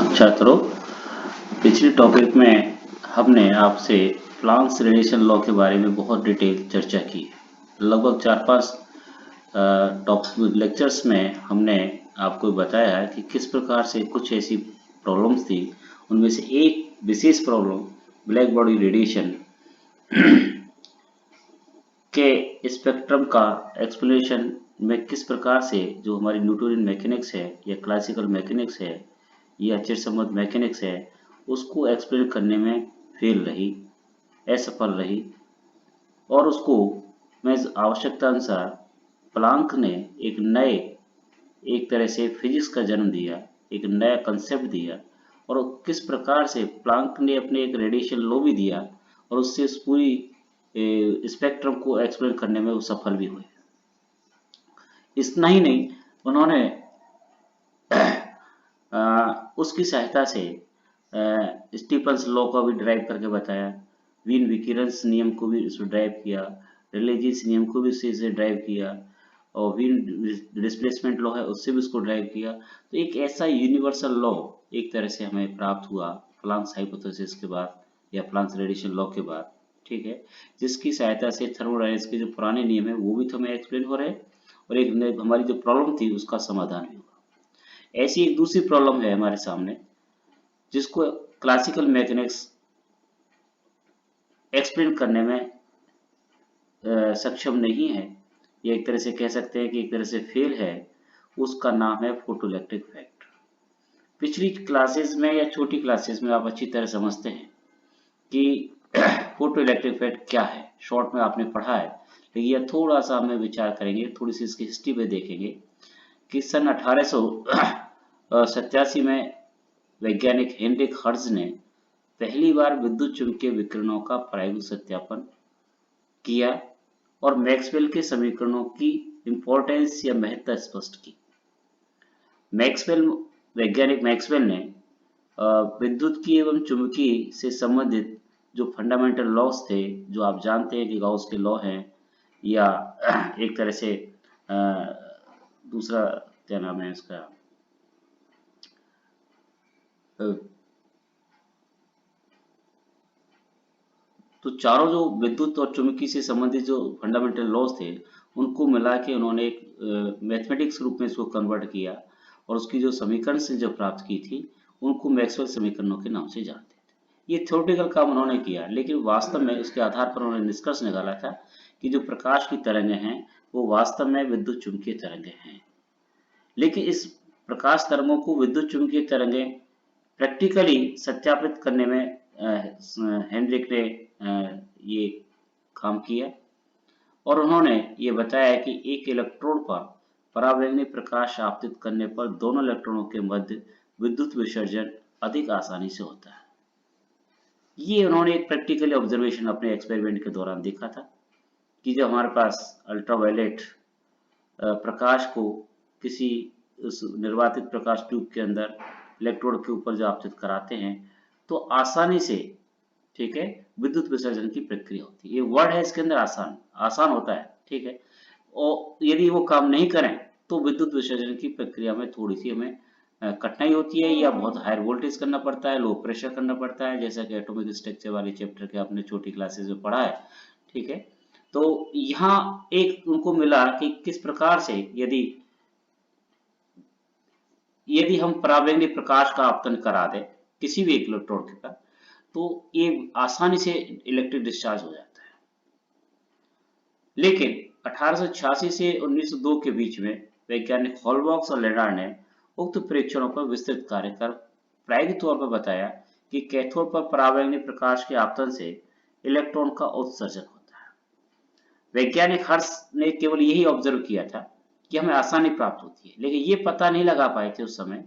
छात्रों, पिछले टॉपिक में हमने आपसे प्लांक्स रेडिएशन लॉ के बारे में बहुत डिटेल चर्चा की है। लगभग 4-5 टॉप लेक्चर्स में हमने आपको बताया है कि किस प्रकार से कुछ ऐसी प्रॉब्लम्स थी, उनमें से एक विशेष प्रॉब्लम ब्लैक बॉडी रेडिएशन के स्पेक्ट्रम का एक्सप्लेनेशन में किस प्रकार से जो हमारी न्यूटोनियन मैकेनिक्स है या क्लासिकल मैकेनिक्स है या चिरसम्मत मैकेनिक्स है, उसको एक्सप्लेन करने में फेल रही, असफल रही, और उसको मैं आवश्यकता अनुसार प्लांक ने एक तरह से फिजिक्स का जन्म दिया, एक नया कंसेप्ट दिया, और किस प्रकार से प्लांक ने अपने एक रेडिएशन लॉ भी दिया और उससे उस पूरी स्पेक्ट्रम को एक्सप्लेन करने में वो सफल भी हुए। इतना ही नहीं, उन्होंने उसकी सहायता से स्टीफन्स लॉ को भी ड्राइव करके बताया, वीन विकिरंस नियम को भी उसमें ड्राइव किया, रिलेजियस नियम को भी उससे ड्राइव किया, और वीन डिस्प्लेसमेंट लॉ है उससे भी उसको ड्राइव किया। तो एक ऐसा यूनिवर्सल लॉ एक तरह से हमें प्राप्त हुआ प्लांक्स हाइपोथेसिस के बाद या प्लांक्स रेडिएशन लॉ के बाद, ठीक है, जिसकी सहायता से थर्मोडायनामिक्स के जो पुराने नियम है वो भी तो हमें एक्सप्लेन हो रहे हैं और एक हमारी जो प्रॉब्लम थी उसका समाधान भी हुआ। ऐसी एक दूसरी प्रॉब्लम है हमारे सामने जिसको क्लासिकल मैकेनिक्स एक्सप्लेन करने में सक्षम नहीं है, या एक तरह से कह सकते हैं कि एक तरह से फेल है। उसका नाम है फोटोइलेक्ट्रिक इफेक्ट। पिछली क्लासेस में या छोटी क्लासेस में आप अच्छी तरह समझते हैं कि फोटोइलेक्ट्रिक इफेक्ट क्या है, शॉर्ट में आपने पढ़ा है, लेकिन यह थोड़ा सा हमें विचार करेंगे, थोड़ी सी इसकी हिस्ट्री में देखेंगे कि सन 1887 में वैज्ञानिक हेनरिक हर्ट्ज ने पहली बार विद्युत चुंबकीय विकिरणों का प्रायोगिक सत्यापन किया और मैक्सवेल के समीकरणों की इंपॉर्टेंस या महत्ता स्पष्ट की। वैज्ञानिक मैक्सवेल ने विद्युत की एवं चुंबकीय से संबंधित जो फंडामेंटल लॉज थे, जो आप जानते हैं कि गाउस के लॉ हैं, या एक तरह से दूसरा क्या नाम है इसका, तो चारों जो विद्युत और चुंबकीय से संबंधित जो फंडामेंटल लॉज थे उनको मिला के उन्होंने एक मैथमेटिक्स रूप में इसको कन्वर्ट किया और उसकी जो समीकरण से जो प्राप्त की थी उनको मैक्सवेल समीकरणों के नाम से जानते थे। ये थ्योरेटिकल काम उन्होंने किया, लेकिन वास्तव में उसके आधार पर उन्होंने निष्कर्ष निकाला था कि जो प्रकाश की तरंगें हैं वो वास्तव में विद्युत चुंबकीय तरंगें हैं। लेकिन इस प्रकाश तरंगों को विद्युत चुंबकीय तरंगें प्रैक्टिकली सत्यापित करने में हेनरिक ने ये काम किया और उन्होंने ये बताया कि एक इलेक्ट्रोड पर परावैंगनी प्रकाश आपतित करने पर दोनों इलेक्ट्रॉनों के मध्य विद्युत विसर्जन अधिक आसानी से होता है। ये उन्होंने एक प्रैक्टिकली ऑब्जर्वेशन अपने एक्सपेरिमेंट के दौरान देखा था कि जब हमारे पास अल्ट्रावायलेट प्रकाश को किसी उस निर्वातित प्रकाश ट्यूब के अंदर इलेक्ट्रोड के ऊपर जो आपतित कराते हैं तो आसानी से, ठीक है, विद्युत विसर्जन की प्रक्रिया होती है। ये वर्ड है इसके अंदर आसान होता है, ठीक है, और यदि वो काम नहीं करें तो विद्युत विसर्जन की प्रक्रिया में थोड़ी सी हमें कठिनाई होती है, या बहुत हायर वोल्टेज करना पड़ता है, लो प्रेशर करना पड़ता है, जैसा कि एटॉमिक स्ट्रक्चर वाले चैप्टर के आपने छोटी क्लासेस में पढ़ा है, ठीक है। तो यहाँ एक उनको मिला कि किस प्रकार से यदि हम परावैंगनी प्रकाश का आपतन करा दें किसी भी एक इलेक्ट्रोड के पास तो ये आसानी से इलेक्ट्रिक डिस्चार्ज हो जाता है। लेकिन 1886 से 1902 के बीच में वैज्ञानिक हॉलबॉक्स और लेनार्ड ने उक्त परीक्षणों पर विस्तृत कार्य कर प्रायोगिक तौर पर बताया कि कैथोड पर परावैंगनी प्रकाश के आपतन से इलेक्ट्रॉन का उत्सर्जन होता है। वैज्ञानिक हर्ट्ज ने केवल यही ऑब्जर्व किया था कि हमें आसानी प्राप्त होती है, लेकिन ये पता नहीं लगा पाए थे उस समय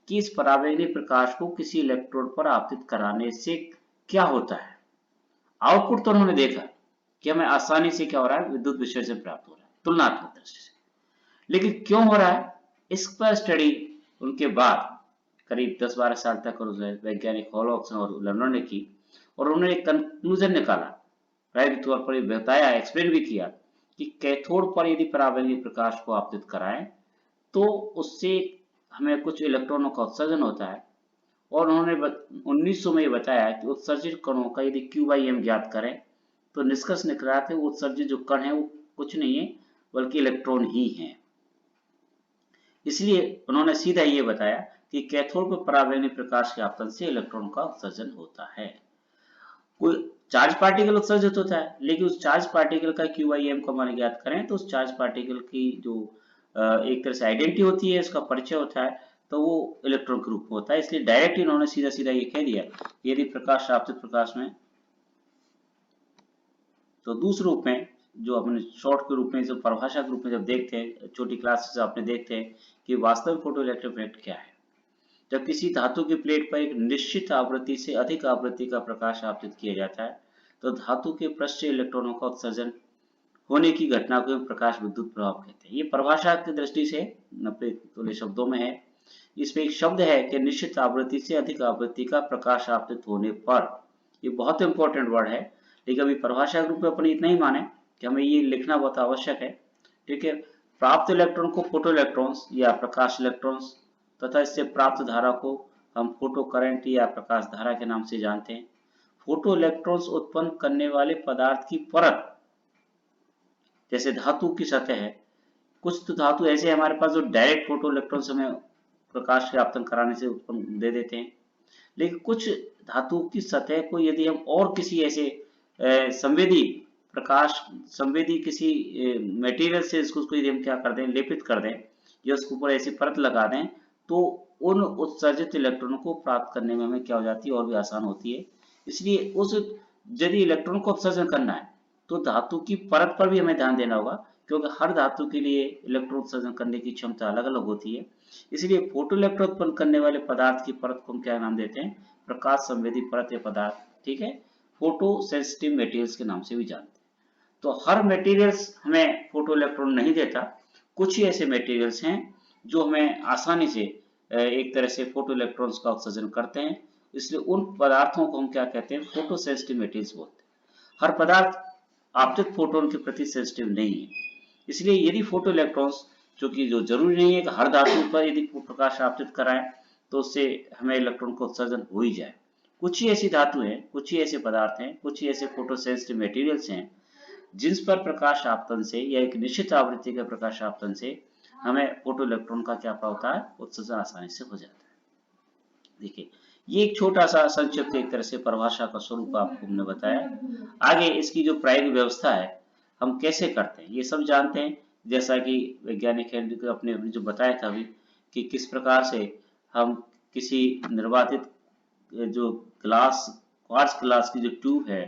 कि इस परावैंगनी प्रकाश को किसी इलेक्ट्रोड पर आपतित कराने से क्या होता है। आउटपुट तो उन्होंने देखा कि हमें आसानी से क्या हो रहा है, विद्युत विसर्जन प्राप्त हो रहा है तुलनात्मक दृष्टि से, लेकिन क्यों हो रहा है इस पर स्टडी उनके बाद करीब 10-12 साल तक वैज्ञानिक हॉलबॉक्स और लेनार्ड ने की और उन्होंने एक कंक्लूजन निकाला, प्रायोगिक तौर पर बताया, एक्सप्लेन भी किया कि कैथोड पर यदि परावैंगनी प्रकाश को आपतित कराएं तो उससे हमें कुछ इलेक्ट्रॉनों का उत्सर्जन होता है और उन्होंने 1900 में ये बताया कि उत्सर्जित कणों का यदि Q बाई M ज्ञात करें तो निष्कर्ष निकला कि वो उत्सर्जित जो कण है वो कुछ नहीं है बल्कि इलेक्ट्रॉन ही है। इसलिए उन्होंने सीधा ये बताया कि कैथोड पर परावैंगनी प्रकाश के आपतन से इलेक्ट्रॉन का उत्सर्जन होता है। कोई चार्ज पार्टिकल उत्सर्जित होता है, लेकिन उस चार्ज पार्टिकल का Q बाई M को मान ज्ञात करें तो उस चार्ज पार्टिकल की जो एक तरह से आइडेंटिटी होती है, उसका परिचय होता है, तो वो इलेक्ट्रॉन के रूप में होता है। इसलिए डायरेक्ट इन्होंने सीधा सीधा ये कह दिया यदि प्रकाश आपतित प्रकाश में तो दूसरे रूप में जो अपने शॉर्ट के रूप में जो परिभाषा के रूप में जब देखते हैं छोटी क्लास से आपने देखते हैं कि वास्तविक फोटोइलेक्ट्रिक इफेक्ट क्या है। जब किसी धातु की प्लेट पर एक निश्चित आवृत्ति से अधिक आवृत्ति का प्रकाश आपतित किया जाता है तो धातु के पृष्ठ से इलेक्ट्रॉनों का उत्सर्जन होने की घटना को प्रकाश विद्युत प्रभाव कहते हैं। ये परिभाषा की दृष्टि से 90 तुल्य शब्दों में है। इसमें एक शब्द है कि निश्चित आवृत्ति से अधिक आवृत्ति का प्रकाश आपतित होने पर, ये बहुत इंपॉर्टेंट वर्ड है, लेकिन अभी परिभाषा के रूप में अपन इतना ही माने कि हमें ये लिखना बहुत आवश्यक है। ठीक है, प्राप्त इलेक्ट्रॉन को फोटो इलेक्ट्रॉन्स या प्रकाश इलेक्ट्रॉन्स तथा इससे प्राप्त धारा को हम फोटो करंट या प्रकाश धारा के नाम से जानते हैं। फोटो इलेक्ट्रॉन्स उत्पन्न करने वाले पदार्थ की परत जैसे धातु की सतह है, कुछ तो धातु ऐसे हमारे पास जो डायरेक्ट फोटो इलेक्ट्रॉन्स हमें प्रकाश के आपतन कराने से उत्पन्न दे देते हैं, लेकिन कुछ धातु की सतह को यदि हम और किसी ऐसे संवेदी प्रकाश संवेदी किसी मटेरियल से उसको यदि हम क्या कर दें, लेपित कर दें या उसके ऊपर ऐसी परत लगा दें तो उन उत्सर्जित इलेक्ट्रॉनों को प्राप्त करने में हमें क्या हो जाती है, और भी आसान होती है। इसलिए उस यदि इलेक्ट्रॉन को उत्सर्जन करना है तो धातु की परत पर भी हमें ध्यान देना होगा, क्योंकि हर धातु के लिए इलेक्ट्रॉन उत्सर्जन करने की क्षमता अलग अलग होती है। इसलिए फोटो इलेक्ट्रॉन उत्पन्न करने वाले पदार्थ की परत को हम क्या नाम देते हैं, प्रकाश संवेदी परत या पदार्थ। ठीक है, फोटो सेंसिटिव मटेरियल्स के नाम से भी जानते हैं। तो हर मटेरियल्स हमें फोटो इलेक्ट्रॉन नहीं देता, कुछ ही ऐसे मटेरियल्स हैं जो हमें आसानी से एक तरह से फोटो इलेक्ट्रॉन्स का उत्सर्जन करते हैं। इसलिए उन पदार्थों को हम क्या कहते हैं, फोटो सेंसिटिव मटेरियल्स बोलते हैं। हर पदार्थ आपतित फोटोन के प्रति सेंसिटिव नहीं है। इसलिए यदि फोटो इलेक्ट्रॉन्स जो जरूरी नहीं है कि हर धातु पर यदि प्रकाश आपतित कराएं तो उससे हमें इलेक्ट्रॉन का उत्सर्जन हो ही जाए। कुछ ही ऐसी धातु हैं, कुछ ही ऐसे पदार्थ हैं, कुछ ही ऐसे फोटो सेंसिटिव मटेरियल्स हैं जिस पर प्रकाश आपतन से या एक निश्चित आवृत्ति के प्रकाश आपतन से हमें फोटो इलेक्ट्रॉन का क्या होता है, उत्सर्जन आसानी से हो जाता है। देखिए, ये एक छोटा सा संक्षिप्त एक तरह से परिभाषा का स्वरूप आपको हमने बताया। आगे इसकी जो प्रायोगिक व्यवस्था है हम कैसे करते हैं ये सब जानते हैं। जैसा कि वैज्ञानिक अपने जो बताया था अभी कि किस प्रकार से हम किसी निर्वातित जो ग्लास क्वार्ट्ज ग्लास की जो ट्यूब है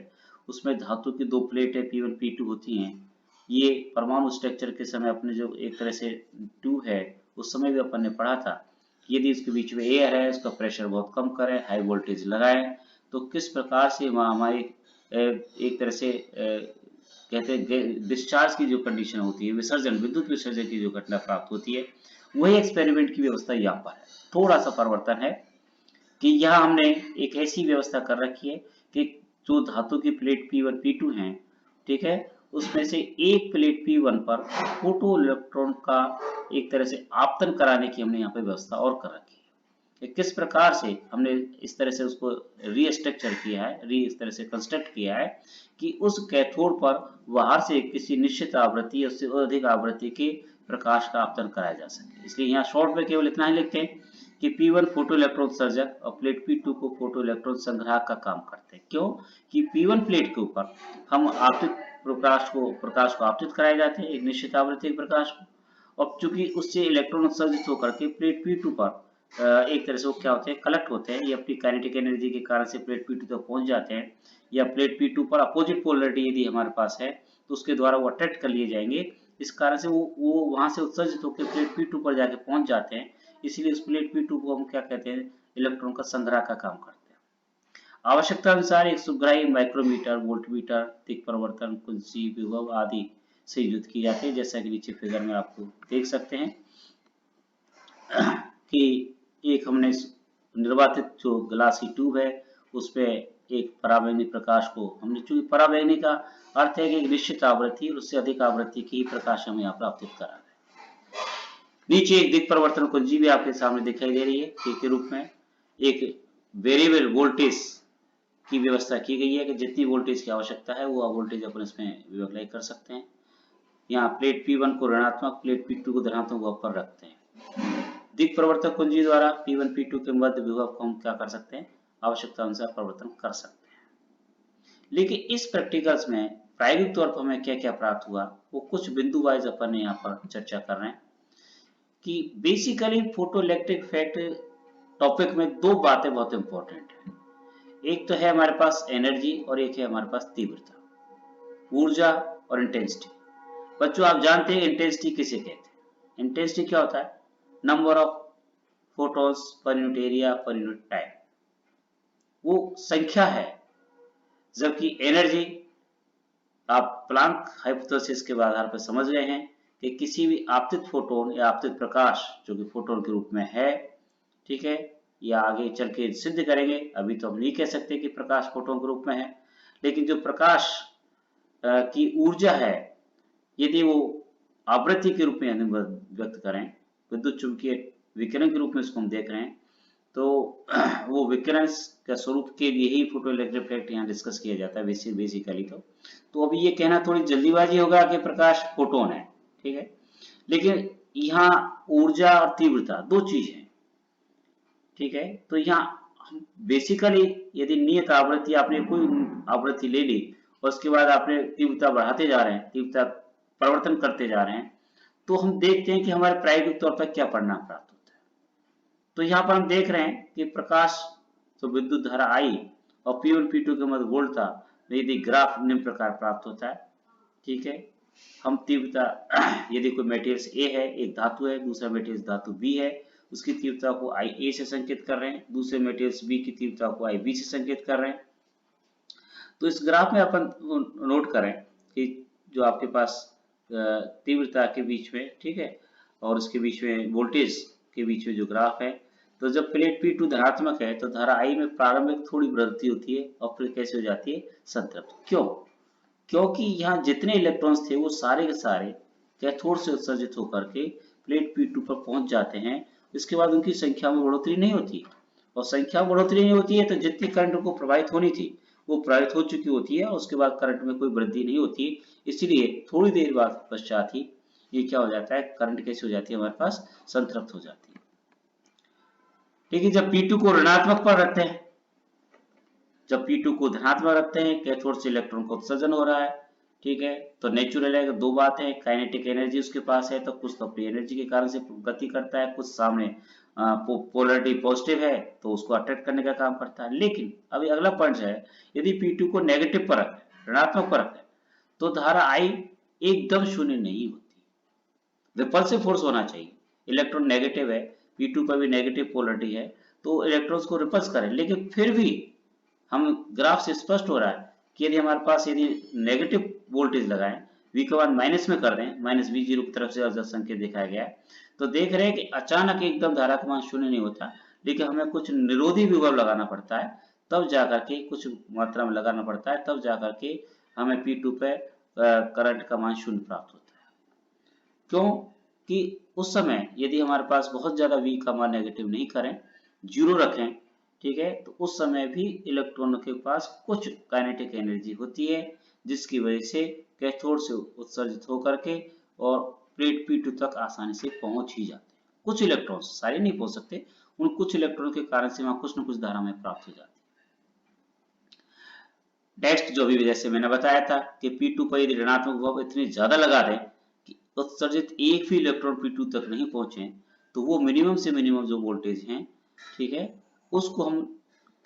उसमें धातु की दो प्लेटें P1 P2 होती हैं। ये परमाणु स्ट्रक्चर के समय अपने जो एक तरह से ट्यूब है उस समय भी अपन ने पढ़ा था, यदि इसके बीच में एयर है उसका प्रेशर बहुत कम करें, हाई वोल्टेज लगाएं तो किस प्रकार से हमारी एक तरह से कहते हैं डिस्चार्ज की जो कंडीशन होती है, विसर्जन विद्युत विसर्जन की जो घटना प्राप्त होती है, वही एक्सपेरिमेंट की व्यवस्था यहाँ पर है। थोड़ा सा परिवर्तन है कि यहाँ हमने एक ऐसी व्यवस्था कर रखी है कि जो धातु की प्लेट P1 P2 हैं, ठीक है, उसमें से एक प्लेट P1 पर फोटो इलेक्ट्रॉन का एक तरह से आपतन कराने की हमने यहाँ पे व्यवस्था और कर रखी है। किस प्रकार से हमने इस तरह से उसको रीस्ट्रक्चर किया है, इस तरह से कंस्ट्रक्ट किया है कि उस कैथोड पर बाहर से किसी निश्चित आवृत्ति या उससे अधिक आवृत्ति के प्रकाश का आपतन कराया जा सके। इसलिए यहाँ शॉर्ट में केवल इतना ही लिखते हैं कि P1 फोटो इलेक्ट्रॉन उत्सर्जक और प्लेट P2 को फोटो इलेक्ट्रॉन संग्राहक का काम करते हैं। क्यों कि P1 प्लेट के ऊपर हम आपतित प्रकाश को आपतित कराए जाते हैं, एक निश्चित आवृत्ति के प्रकाश को, और चूंकि उससे इलेक्ट्रॉन उत्सर्जित होकर के प्लेट P2 पर एक तरह से वो क्या होते हैं, कलेक्ट होते हैं, ये अपनी काइनेटिक एनर्जी के कारण से प्लेट P2 तक पहुंच जाते हैं, या प्लेट P2 पर अपोजिट पोलरिटी यदि हमारे पास है तो उसके द्वारा वो अट्रैक्ट कर लिए जाएंगे। इस कारण से वो वहां से उत्सर्जित होकर प्लेट P2 पर जाके पहुंच जाते हैं। इसलिए उस प्लेट P2 को हम क्या कहते हैं, इलेक्ट्रॉन का संग्रह का काम करते हैं। आवश्यकता अनुसार एक सुग्राही माइक्रोमीटर, वोल्टमीटर, दिक् परिवर्तन, कुंजी, विभव आदि से युक्त की जाती है, जैसा कि नीचे फिगर में आपको देख सकते हैं कि एक हमने निर्वातित जो ग्लास की ट्यूब है उस पे एक परावैंगनी प्रकाश को हमने, चूंकि परावैंगनी का अर्थ है कि एक निश्चित आवृत्ति और उससे अधिक आवृत्ति की प्रकाश हम यहाँ प्राप्त करा रहे हैं। नीचे एक दिक् परिवर्तन कुंजी भी आपके सामने दिखाई दे रही है के रूप में, एक वेरिएबल वोल्टेज की व्यवस्था की गई है कि जितनी वोल्टेज की आवश्यकता है वो वोल्टेज अपन इसमें अप्लाई कर सकते हैं। यहाँ प्लेट P1 को ऋणात्मक, प्लेट P2 को धनात्मक विभव पर रखते हैं। दिक् परिवर्तक कुंजी द्वारा P1 P2 के मध्य विभव को हम क्या कर सकते हैं, आवश्यकता अनुसार परिवर्तन कर सकते हैं। लेकिन इस प्रैक्टिकल्स में प्रायोगिक तौर पर हमें क्या क्या प्राप्त हुआ वो कुछ बिंदु वाइज अपन यहाँ पर चर्चा कर रहे हैं कि basically photo electric effect topic में दो बातें बहुत इंपॉर्टेंट है। एक तो है हमारे पास एनर्जी और एक है हमारे पास तीव्रता, ऊर्जा और इंटेंसिटी। बच्चों आप जानते हैं इंटेंसिटी किसे कहते हैं? इंटेंसिटी क्या होता है? Number of photons per unit area per unit time, वो संख्या है। जबकि एनर्जी आप प्लांक हाइपोथेसिस के आधार पर समझ गए हैं कि किसी भी आपतित फोटोन या आपतित प्रकाश जो कि फोटोन के रूप में है, ठीक है, या आगे चल के सिद्ध करेंगे, अभी तो हम नहीं कह सकते कि प्रकाश फोटोन के रूप में है, लेकिन जो प्रकाश की ऊर्जा है यदि वो आवृत्ति के रूप में हम व्यक्त करें, विद्युत चुंबकीय विकिरण के रूप में इसको हम देख रहे हैं, तो वो विकिरण का स्वरूप के लिए ही फोटो इलेक्ट्रिक इफेक्ट यहाँ डिस्कस किया जाता है बेसिकली। तो अभी ये कहना थोड़ी जल्दीबाजी होगा कि प्रकाश फोटोन है, ठीक है, लेकिन यहाँ ऊर्जा और तीव्रता दो चीज है, ठीक है। तो यहाँ बेसिकली यदि नियत आवृत्ति आपने कोई आवृत्ति ले ली और उसके बाद आपने तीव्रता बढ़ाते जा रहे हैं, तीव्रता परिवर्तन करते जा रहे हैं, तो हम देखते हैं कि हमारे प्रायोगिक तौर पर क्या परिणाम प्राप्त होता है। तो यहाँ पर हम देख रहे हैं कि प्रकाश तो विद्युत धारा आई और P1 P2 के मध्य वोल्ट था, यदि ग्राफ निम्न प्रकार प्राप्त होता है, ठीक है। हम तीव्रता यदि कोई मटेरियल A है, एक धातु है, दूसरा मटेरियल धातु B है, उसकी तीव्रता को IA से संकेत कर रहे हैं, दूसरे मटेरियल B की तीव्रता को IB से संकेत कर रहे हैं। तो इस ग्राफ में अपन नोट करें कि जो आपके पास तीव्रता के बीच में, ठीक है, और उसके बीच में वोल्टेज के बीच में जो ग्राफ है, तो जब प्लेट P2 धनात्मक है तो धारा I में प्रारंभिक थोड़ी वृद्धि होती है और फिर कैसे हो जाती है, संतृप्त। क्यों? क्योंकि यहाँ जितने इलेक्ट्रॉन्स थे वो सारे के सारे कैथोड से उत्सर्जित होकर के प्लेट P2 पर पहुंच जाते हैं। इसके बाद उनकी संख्या में बढ़ोतरी नहीं होती, और संख्या में बढ़ोतरी नहीं होती है तो जितनी करंट को प्रवाहित होनी थी वो प्रवाहित हो चुकी होती है, और उसके बाद करंट में कोई वृद्धि नहीं होती। इसलिए थोड़ी देर बाद पश्चात ही ये क्या हो जाता है, करंट कैसे हो जाती है, हमारे पास संतृप्त हो जाती है। ठीक है, जब P2 को ऋणात्मक पर रखते हैं, जब P2 को धनात्मक रखते हैं, कैथोड से इलेक्ट्रॉन का उत्सर्जन हो रहा है, ठीक है, तो नेचुरल है, दो बातें, काइनेटिक एनर्जी उसके पास है तो कुछ तो अपनी एनर्जी के कारण से गति करता है, कुछ सामने पोलरिटी पॉजिटिव है तो उसको अट्रैक्ट करने का काम करता है। लेकिन अभी अगला पॉइंट है, यदि P2 को नेगेटिव पर रखें, ऋणात्मक पर रखें, तो धारा I एकदम शून्य नहीं होती, रिपल्सिव फोर्स होना चाहिए। इलेक्ट्रॉन नेगेटिव है, P2 पर भी नेगेटिव पोलरिटी है, तो इलेक्ट्रॉन्स को रिपल्स करें, लेकिन फिर भी हम ग्राफ से स्पष्ट हो रहा है कि यदि हमारे पास यदि नेगेटिव वोल्टेज लगाएं, V का मान माइनस में कर दें, माइनस V0 की तरफ से संकेत दिखाया गया है, तो देख रहे हैं कि अचानक एकदम धारा का मान शून्य नहीं होता, लेकिन हमें कुछ निरोधी विभव लगाना पड़ता है, तब जाकर के कुछ मात्रा में लगाना पड़ता है, तब जाकर के हमें P2 पे करंट का मान शून्य प्राप्त होता है। क्यों? कि उस समय यदि हमारे पास बहुत ज्यादा V का मान नेगेटिव नहीं करें, जीरो रखें, ठीक है, तो उस समय भी इलेक्ट्रॉनों के पास कुछ काइनेटिक एनर्जी होती है, जिसकी वजह से कैथोड से उत्सर्जित होकर के और प्लेट P2 तक आसानी से पहुंच ही जाते हैं। कुछ इलेक्ट्रॉन, सारे नहीं पहुंच सकते, उन कुछ इलेक्ट्रॉनों के कारण से वहां कुछ न कुछ धारा में प्राप्त हो जाती है। नेक्स्ट जो भी जैसे मैंने बताया था कि P2 पर यदि ऋणात्मक विभव इतनी ज्यादा लगा दें कि उत्सर्जित एक भी इलेक्ट्रॉन P2 तक नहीं पहुंचे, तो वो मिनिमम से मिनिमम जो वोल्टेज है, ठीक है, उसको हम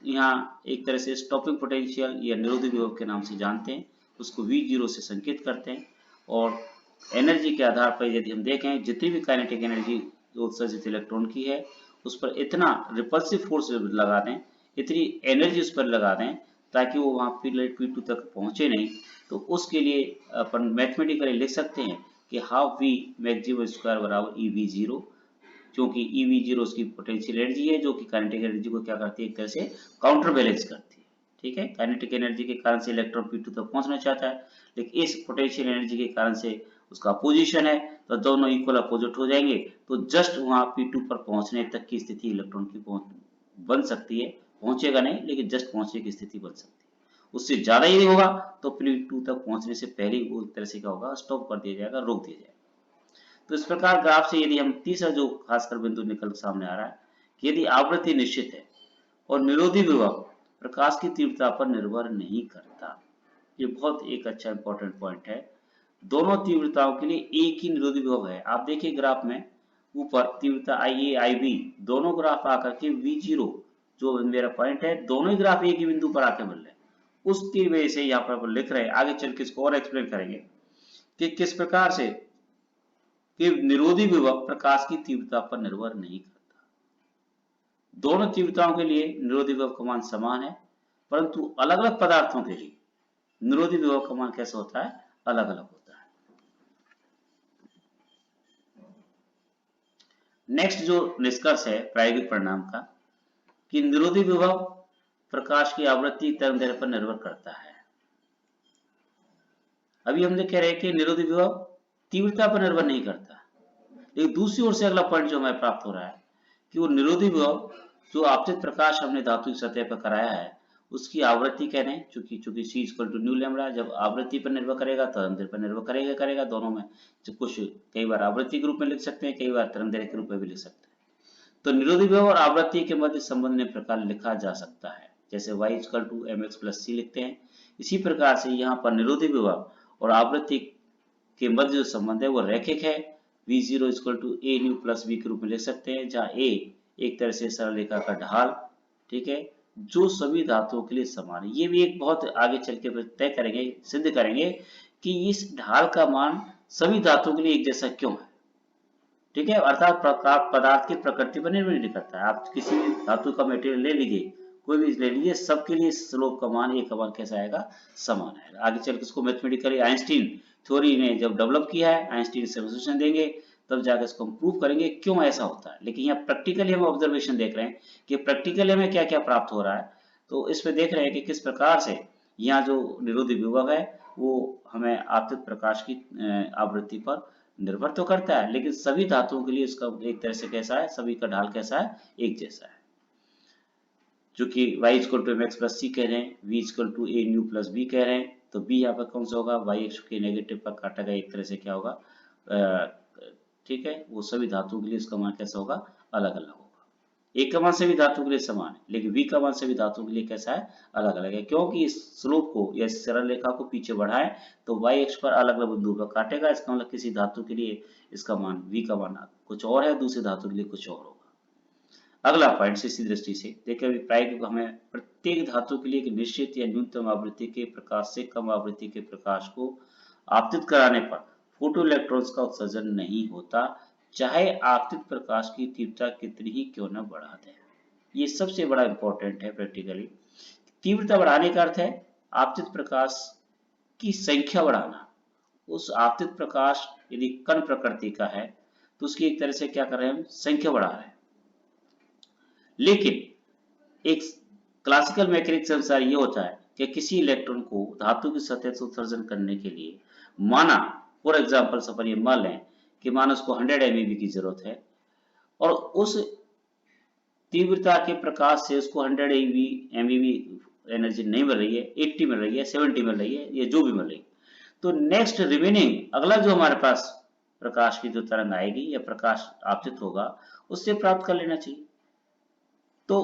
यहाँ एक तरह से स्टॉपिंग पोटेंशियल या निरोधी विभव के नाम से जानते हैं, उसको V0 से संकेत करते हैं। और एनर्जी के आधार पर यदि हम देखें, जितनी भी काइनेटिक एनर्जी जो उत्सर्जित इलेक्ट्रॉन की है, उस पर इतना रिपल्सिव फोर्स लगा दें, इतनी एनर्जी उस पर लगा दें ताकि वो वहाँ प्लेट P2 तक पहुंचे नहीं, तो उसके लिए अपन मैथमेटिकली लिख सकते हैं कि हाफ V मैक्सिमम स्क्वायर बराबर EV0, क्योंकि EV0 उसकी पोटेंशियल एनर्जी है जो कि काइनेटिक एनर्जी को क्या करती है, एक तरह से काउंटर बैलेंस करती है। ठीक है, काइनेटिक एनर्जी के कारण से इलेक्ट्रॉन P2 तक पहुंचना चाहता है, लेकिन इस पोटेंशियल एनर्जी के कारण से उसका अपोजिशन है, तो दोनों इक्वल अपोजिट हो जाएंगे, तो जस्ट वहां P2 पर पहुंचने तक की स्थिति इलेक्ट्रॉन की बन सकती है, पहुंचेगा नहीं, लेकिन जस्ट पहुंचने की स्थिति बन सकती है। उससे ज्यादा यदि होगा तो P2 तक पहुंचने से पहले ही वो एक तरह से क्या होगा, स्टॉप कर दिया जाएगा, रोक दिया जाएगा। तो इस प्रकार ग्राफ से यदि हम तीसरा जो खासकर बिंदु निकल सामने आ रहा है कि यदि आवृत्ति निश्चित है और निरोधी विभव प्रकाश की तीव्रता पर निर्भर नहीं करता, ये बहुत एक अच्छा इंपॉर्टेंट पॉइंट है। दोनों तीव्रताओं के लिए एक ही निरोधी विभव है। आप देखिए ग्राफ में ऊपर तीव्रता IA IB दोनों ग्राफ आकर के V0 जो मेरा पॉइंट है, दोनों ही ग्राफ एक ही बिंदु पर आके मिल रहे हैं। उसकी वजह से यहाँ पर लिख रहे हैं, आगे चल के इसको और एक्सप्लेन करेंगे कि किस प्रकार से कि निरोधी विभव प्रकाश की तीव्रता पर निर्भर नहीं करता। दोनों तीव्रताओं के लिए निरोधी विभव का मान समान है, परंतु अलग अलग पदार्थों के लिए निरोधी विभव का मान कैसा होता है, अलग अलग होता है। नेक्स्ट जो निष्कर्ष है प्रायोगिक परिणाम का कि निरोधी विभव प्रकाश की आवृत्ति तरंगदैर्ध्य पर निर्भर करता है। अभी हमने कह रहे हैं कि निरोधी विभव तीव्रता पर निर्भर नहीं करता, लेकिन दूसरी ओर से अगला पॉइंट जो हमें प्राप्त हो रहा है कि वो निरोधी विभव जो आपतित प्रकाश हमने धातु की सतह पर कराया है उसकी आवृत्ति कह रहे हैं, चूंकि C = न्यू लैम्बडा, जब आवृत्ति पर निर्भर करेगा तरंगदैर्ध्य पर निर्भर करेगा दोनों में। जो कुछ कई बार आवृत्ति के रूप में लिख सकते हैं, कई बार तरंगदैर्ध्य के रूप में भी लिख सकते हैं। तो निरोधी विभव और आवृत्ति के मध्य संबंध निम्न प्रकार लिखा जा सकता है, जैसे Y = mx + c लिखते हैं। इसी प्रकार से यहाँ पर निरोधी विभव और आवृत्ति के मध्य जो संबंध है वो रैखिक है। V0 = a nu + v के रूप में लिख सकते हैं, जहाँ a एक तरह से सरल रेखा का ढाल, ठीक है, जो सभी धातुओं के लिए समान है। ये भी एक बहुत आगे चल के तय करेंगे, सिद्ध करेंगे कि इस ढाल का मान सभी धातुओं के लिए एक जैसा क्यों है, ठीक है। अर्थात पदार्थ की प्रकृति पर निर्भर नहीं करता है। आप किसी भी धातु का मटेरियल ले लीजिए, कोई भी ले लीजिए, सबके लिए स्लोप का मान, एक का मान कैसा आएगा, समान आएगा। आगे चल के इसको मैथमेटिकली आइंस्टीन थ्योरी ने जब डेवलप किया है, आइंस्टीन सब्स्टिट्यूशन देंगे तब जाकर इसको हम प्रूव करेंगे क्यों ऐसा होता है। लेकिन यहाँ प्रैक्टिकली हम ऑब्जर्वेशन देख रहे हैं कि प्रैक्टिकली हमें क्या क्या प्राप्त हो रहा है। तो इस पे देख रहे हैं कि किस प्रकार से यहाँ जो निरोधी विभव है वो हमें आपतित प्रकाश की आवृत्ति पर निर्भर तो करता है, लेकिन सभी धातुओं के लिए इसका एक तरह से कैसा है, सभी का ढाल कैसा है, एक जैसा है। चूंकि y = mx + c कह रहे हैं, v = a nu + b कह रहे हैं, तो b यहाँ पर कौन सा होगा, y अक्ष के नेगेटिव पर काटा गया, एक तरह से क्या होगा, ठीक है। वो सभी धातुओं के लिए इसका मान कैसा होगा, अलग अलग होगा। एक का मान सभी धातुओं के लिए समान है, लेकिन v का मान सभी धातुओं के लिए कैसा है, अलग अलग है। क्योंकि इस स्लोप को या इस सरल रेखा को पीछे बढ़ाएं तो y अक्ष पर अलग अलग बिंदु पर काटेगा। इसका मतलब किसी धातु के लिए इसका मान v का मान कुछ और है, दूसरी धातु के लिए कुछ और होगा। अगला पॉइंट से इसी दृष्टि से देखिए, अभिप्राय हमें प्रत्येक धातु के लिए एक निश्चित या न्यूनतम आवृत्ति के प्रकाश से कम आवृत्ति के प्रकाश को आपतित कराने पर फोटो इलेक्ट्रॉन्स का उत्सर्जन नहीं होता, चाहे आपतित प्रकाश की तीव्रता कितनी ही क्यों न बढ़ा दें। ये सबसे बड़ा इंपॉर्टेंट है प्रैक्टिकली। तीव्रता बढ़ाने का अर्थ है आपतित प्रकाश की संख्या बढ़ाना। उस आपतित प्रकाश यदि कण प्रकृति का है तो उसकी एक तरह से क्या कर रहे हैं, हम संख्या बढ़ा रहे हैं। लेकिन एक क्लासिकल मैकेनिक्स के अनुसार ये होता है कि किसी इलेक्ट्रॉन को धातु की सतह से उत्सर्जन करने के लिए माना, फॉर एग्जांपल सपोज ये मान लें कि माना उसको 100 MeV की जरूरत है और उस तीव्रता के प्रकाश से उसको 100 MeV एनर्जी नहीं मिल रही है, 80 मिल रही है, 70 मिल रही है, ये जो भी मिल रही है, तो नेक्स्ट रिमेनिंग अगला जो हमारे पास प्रकाश की जो तरंग आएगी या प्रकाश आपतित होगा उससे प्राप्त कर लेना चाहिए। तो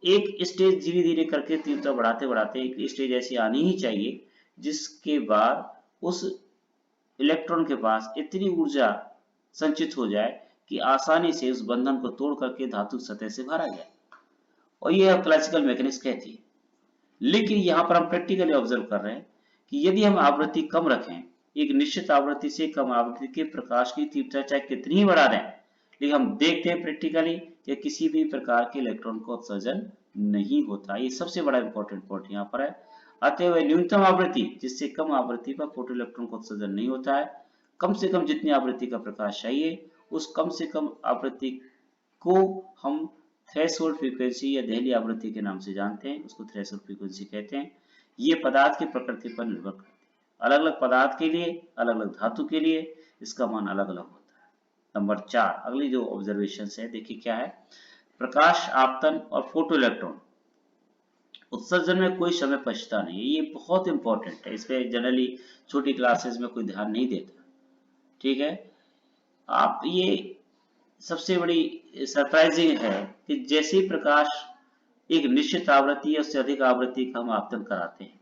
एक स्टेज धीरे धीरे करके तीव्रता बढ़ाते बढ़ाते एक स्टेज ऐसी आनी ही चाहिए जिसके बाद उस इलेक्ट्रॉन के पास इतनी ऊर्जा संचित हो जाए कि आसानी से उस बंधन को तोड़ करके धातु सतह से भरा जाए, और यह क्लासिकल मैकेनिक्स कहती है। लेकिन यहाँ पर हम प्रैक्टिकली ऑब्जर्व कर रहे हैं कि यदि हम आवृत्ति कम रखें, एक निश्चित आवृत्ति से कम आवृत्ति के प्रकाश की तीव्रता चाहे कितनी ही बढ़ा दें, लेकिन हम देखते हैं प्रैक्टिकली कि किसी भी प्रकार के इलेक्ट्रॉन का उत्सर्जन नहीं होता। ये सबसे बड़ा इंपॉर्टेंट पॉइंट यहाँ पर है। अतः न्यूनतम आवृत्ति जिससे कम आवृत्ति पर फोटो इलेक्ट्रॉन का उत्सर्जन नहीं होता है। कम से कम जितनी आवृत्ति का प्रकाश चाहिए उस कम से कम आवृत्ति को हम थ्रेशोल्ड फ्रीक्वेंसी या दहली आवृत्ति के नाम से जानते हैं, उसको थ्रेशोल्ड फ्रीक्वेंसी कहते हैं। ये पदार्थ की प्रकृति पर निर्भर करती है। अलग अलग पदार्थ के लिए, अलग अलग धातु के लिए इसका मान अलग अलग होता है। नंबर 4 अगली जो ऑब्जर्वेशन है देखिए क्या है, प्रकाश आपतन और फोटो इलेक्ट्रॉन उत्सर्जन में कोई समय पछता नहीं है। ये बहुत इंपॉर्टेंट है, इस पे जनरली छोटी क्लासेस में कोई ध्यान नहीं देता। ठीक है, आप ये सबसे बड़ी सरप्राइजिंग है कि जैसे ही प्रकाश एक निश्चित आवृत्ति या उससे अधिक आवृत्ति का हम आपतन कराते हैं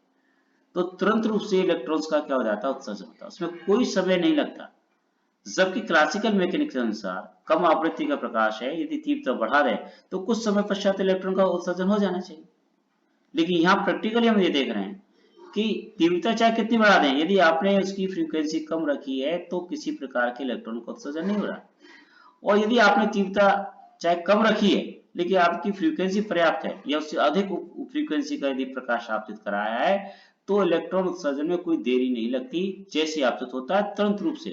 तो तुरंत रूप से इलेक्ट्रॉन्स का क्या हो जाता है, उत्सर्जन होता है, उसमें कोई समय नहीं लगता। जबकि क्लासिकल मैकेनिक्स के अनुसार कम आवृत्ति का प्रकाश है, यदि तीव्रता बढ़ा दें तो कुछ समय पश्चात इलेक्ट्रॉन का उत्सर्जन हो जाना चाहिए। लेकिन यहाँ प्रैक्टिकली हम ये देख रहे हैं कि तीव्रता चाहे कितनी बढ़ा दें, यदि आपने उसकी फ्रीक्वेंसी कम रखी है तो किसी प्रकार के इलेक्ट्रॉन का उत्सर्जन नहीं हो रहा। और यदि आपने तीव्रता चाहे कम रखी है लेकिन आपकी फ्रीक्वेंसी पर्याप्त है या उससे अधिक फ्रीक्वेंसी का यदि प्रकाश आपतित कराया है तो इलेक्ट्रॉन उत्सर्जन में कोई देरी नहीं लगती, जैसे आपतित होता है तुरंत रूप से,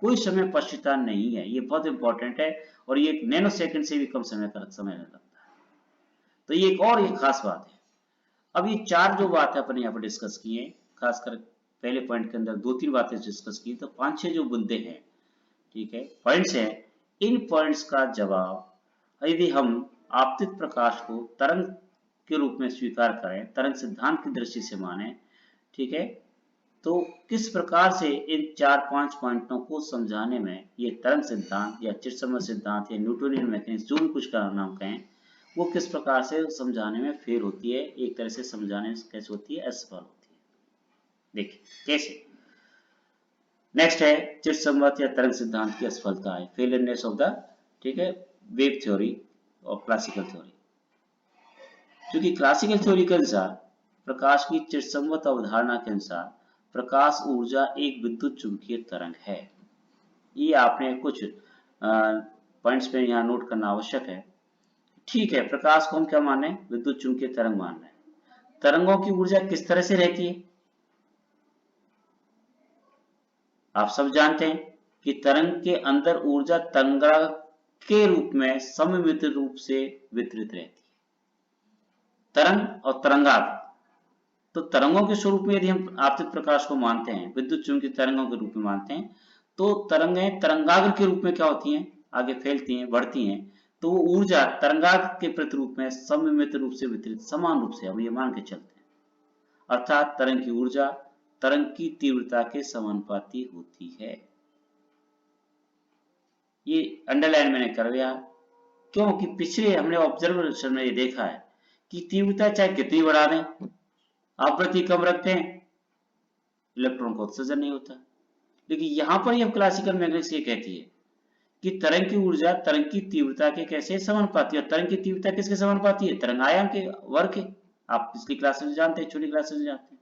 कोई समय पश्चाताप नहीं है। ये बहुत इंपॉर्टेंट है और ये नैनो सेकंड से भी कम समय लगता है। तो ये एक और ये खास बात है। अब ये चार जो बात है अपने यहाँ पर डिस्कस की है, खासकर पहले पॉइंट के अंदर दो तीन बातें डिस्कस की, तो पांच छह जो मुद्दे हैं, ठीक है, पॉइंट्स हैं, इन पॉइंट्स का जवाब यदि हम आपतित प्रकाश को तरंग के रूप में स्वीकार करें, तरंग सिद्धांत की दृष्टि से माने, ठीक है, तो किस प्रकार से इन चार पांच पॉइंटों को समझाने में ये तरंग सिद्धांत या चिरसम्मत सिद्धांत या न्यूटोनियन मैकेनिक्स जो भी कुछ का नाम कहें, वो किस प्रकार से समझाने में फेल होती है, एक तरह से समझाने में कैसे होती है, असफल होती है। देखिए कैसे। नेक्स्ट है चिरसम्मत या तरंग सिद्धांत की असफलता है, फेलियरनेस ऑफ द, ठीक है, वेव थ्योरी और क्लासिकल थ्योरी। क्योंकि क्लासिकल थ्योरी के अनुसार प्रकाश की चिरसम्मत अवधारणा के अनुसार प्रकाश ऊर्जा एक विद्युत चुंबकीय तरंग है। ये आपने कुछ पॉइंट्स पे यहाँ नोट करना आवश्यक है। ठीक है, प्रकाश को हम क्या मान रहे हैं, विद्युत चुंबकीय तरंग मान रहे हैं। तरंगों की ऊर्जा किस तरह से रहती है, आप सब जानते हैं कि तरंग के अंदर ऊर्जा तरंगाग्र के रूप में सममित रूप से वितरित रहती है। तरंग और तरंगाग्र, तो तरंगों के स्वरूप में यदि हम आपतित प्रकाश को मानते हैं, विद्युत चुंबकीय तरंगों के रूप में मानते हैं, तो तरंगें तरंगाग्र के रूप में क्या होती हैं, आगे फैलती हैं, बढ़ती हैं, तो वो ऊर्जा तरंगाग्र के प्रतिरूप में सममित रूप से वितरित, समान रूप से हम ये मान के चलते हैं, अर्थात तरंग की ऊर्जा तरंग की तीव्रता के समानुपाती होती है। ये अंडरलाइन मैंने कर दिया, क्योंकि पिछले हमने ऑब्जर्वेशन में ये देखा है कि तीव्रता चाहे कितनी बढ़ा दें, आवृत्ति कम रखते हैं, इलेक्ट्रॉन का उत्सर्जन नहीं होता। लेकिन यहां पर ये क्लासिकल मैकेनिक्स ये कहती है कि तरंग की ऊर्जा तरंग की तीव्रता के कैसे समानुपाती है। तरंग की तीव्रता किसके समानुपाती है, तरंग आयाम के, वर्ग के। आप पिछली क्लासेस में जानते हैं, छोटी क्लासेस में जानते हैं।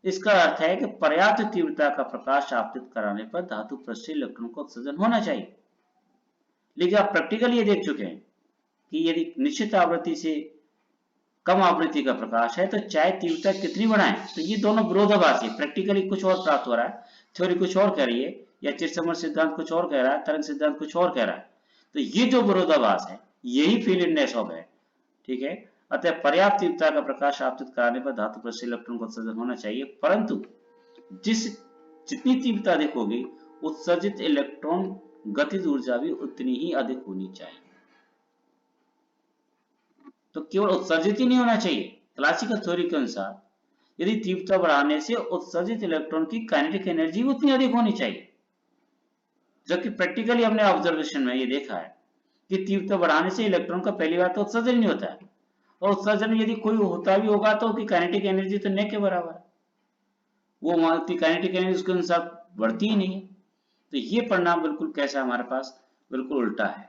इसका अर्थ है कि पर्याप्त तीव्रता का प्रकाश आपतित कराने पर धातु पृष्ठ से इलेक्ट्रॉन का उत्सर्जन होना चाहिए। लेकिन आप प्रैक्टिकली ये देख चुके हैं कि यदि निश्चित आवृत्ति से कम आवृत्ति का प्रकाश है तो चाहे तीव्रता कितनी बढ़ाएं, तो ये दोनों विरोधाभासी है। प्रैक्टिकली कुछ और प्राप्त हो रहा है, थ्योरी कुछ और कह रही है, या चिरसम्मत सिद्धांत कुछ और कह रहा है, तरंग सिद्धांत कुछ और कह रहा है। तो ये जो विरोधाभास है यही फेलियरनेस ऑफ है, ठीक है। अतः पर्याप्त तीव्रता का प्रकाश आपतित कराने पर धातु पृष्ठ से इलेक्ट्रॉन का उत्सर्जन होना चाहिए, परंतु जितनी तीव्रता अधिक होगी उत्सर्जित इलेक्ट्रॉन गतिज ऊर्जा भी उतनी ही अधिक होनी चाहिए। तो केवल उत्सर्जित ही नहीं होना चाहिए, क्लासिकल थ्योरी के अनुसार यदि तीव्रता बढ़ाने से उत्सर्जित इलेक्ट्रॉन की काइनेटिक एनर्जी उतनी अधिक होनी चाहिए। जबकि प्रैक्टिकली हमने ऑब्जर्वेशन में ये देखा है कि तीव्रता बढ़ाने से इलेक्ट्रॉन का पहली बार तो उत्सर्जन नहीं होता है, और उत्सर्जन यदि कोई होता भी होगा तो उसकी काइनेटिक एनर्जी तो न के बराबर है, वो वहां की काइनेटिक एनर्जी के अनुसार बढ़ती ही नहीं है। तो ये परिणाम बिल्कुल कैसा हमारे पास बिल्कुल उल्टा है।